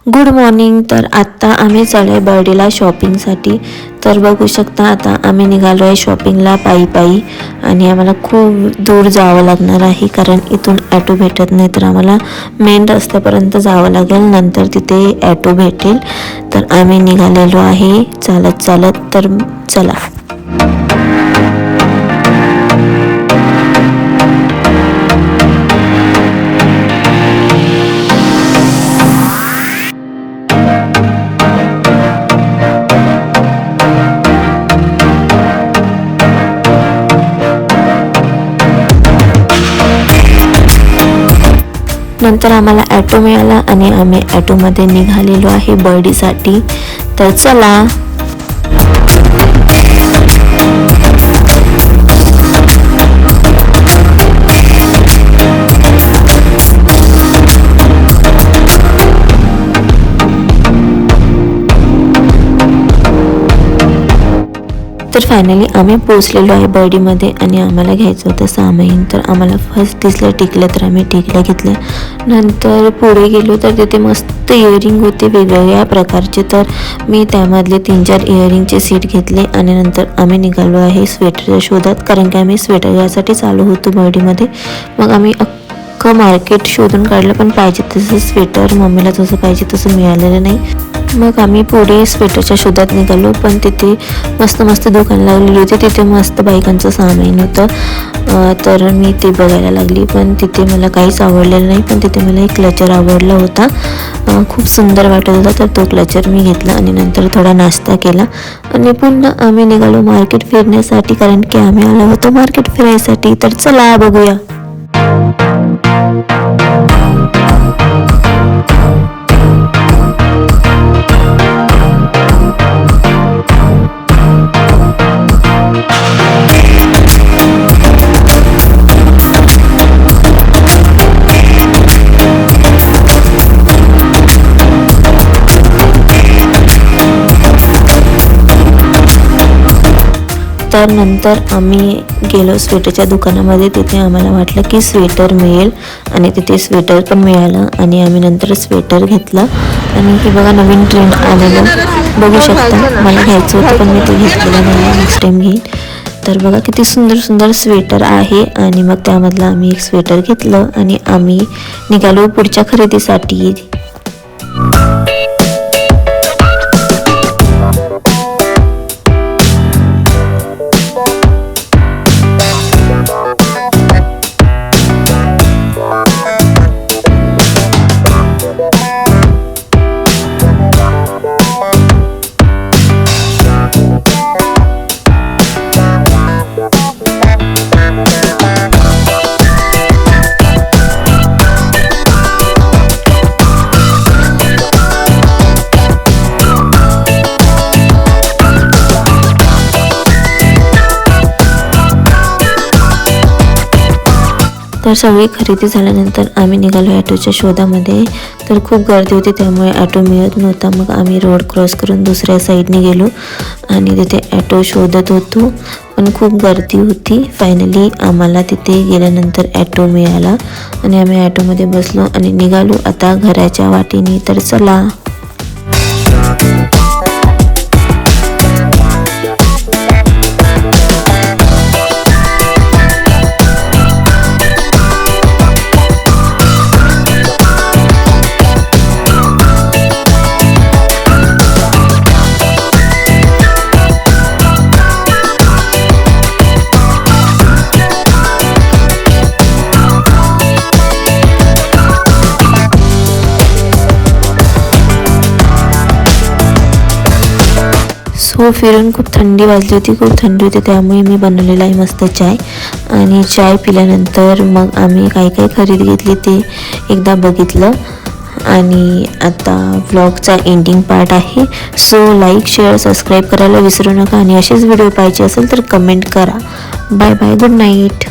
Good morning. तर आत्ता आम्ही चालू आहे बर्डीला शॉपिंगसाठी. तर बघू शकता आता आम्ही निघालो आहे शॉपिंगला पायी आणि आम्हाला खूप दूर जावं लागणार आहे कारण इथून ॲटो भेटत नाही. तर आम्हाला मेन रस्त्यापर्यंत जावं लागेल, नंतर तिथे ॲटो भेटेल. तर आम्ही निघालेलो आहे चालत. तर चला. नंतर आम्हाला ॲटो मिळाला आणि आम्ही ॲटोमध्ये निघालेलो आहे बर्डीसाठी. तर चला. तर फायनली आम्ही पोचलेलो आहे बर्डीमध्ये आणि आम्हाला घ्यायचं होतं सामान. तर आम्हाला फर्स्ट दिसलं टिकलं, तर आम्ही टिकल्या घेतल्या. नंतर पुढे गेलो तर तिथे मस्त इयरिंग होते वेगवेगळ्या प्रकारचे. तर मी त्यामधले 3-4 इयरिंगचे सेट घेतले आणि नंतर आम्ही निघालो आहे स्वेटरच्या शोधात, कारण की आम्ही स्वेटर घ्यायसाठी चालू होतो बर्डीमध्ये. मग आम्ही अख्खं मार्केट शोधून काढलं, पण पाहिजे तसं स्वेटर मम्मीला जसं पाहिजे तसं मिळालेलं नाही. मग आम्ही पुढे स्वेटरच्या शोधात निघालो, पण तिथे मस्त दुकान लागलेली होती. तिथे मस्त बायकांचं सामान होतं. तर मी ते बघायला लागली, पण तिथे मला काहीच आवडलेलं नाही. पण तिथे मला एक क्लचर आवडला होता, खूप सुंदर वाटत होता. तर तो क्लचर मी घेतला आणि नंतर थोडा नाश्ता केला आणि पुन्हा आम्ही निघालो मार्केट फिरण्यासाठी, कारण की आम्ही आलो होतो मार्केट फिरायसाठी. तर चला बघूया. तर नंतर आम्ही गेलो स्वेटरच्या दुकानामध्ये. तिथे आम्हाला वाटलं की स्वेटर मिळेल आणि तिथे स्वेटर पण मिळालं आणि आम्ही नंतर स्वेटर घेतलं. आणि हे बघा नवीन ट्रेंड आलेलं बघू शकता. मला घ्यायचं होतं पण मी ते घेतलेलं नाही, नेक्स्ट टाईम घेईन. तर बघा किती सुंदर स्वेटर आहे. आणि मग त्यामधलं आम्ही एक स्वेटर घेतलं आणि आम्ही निघालो पुढच्या खरेदीसाठी. तर सगळी खरेदी झाल्यानंतर आम्ही निघालो ॲटोच्या शोधामध्ये. तर खूप गर्दी होती त्यामुळे ॲटो मिळत नव्हता. मग आम्ही रोड क्रॉस करून दुसऱ्या साईडने गेलो आणि तिथे ॲटो शोधत होतो, पण खूप गर्दी होती. फायनली आम्हाला तिथे गेल्यानंतर ॲटो मिळाला आणि आम्ही ॲटोमध्ये बसलो आणि निघालो आता घराच्या वाटेने. तर चला. फिरून खूप थंडी वाजली होती, खूप थंडी होती. त्यामुळे मी बनवलेला आहे मस्त चाय. आणि चाय पिल्यानंतर मग आम्ही काय खरेदी घेतली ते एकदा बघितलं. आणि आता व्लॉगचा एंडिंग पार्ट आहे. सो लाईक शेअर सबस्क्राईब करायला विसरू नका आणि असेच व्हिडिओ पाहिजे असेल तर कमेंट करा. Bye good night.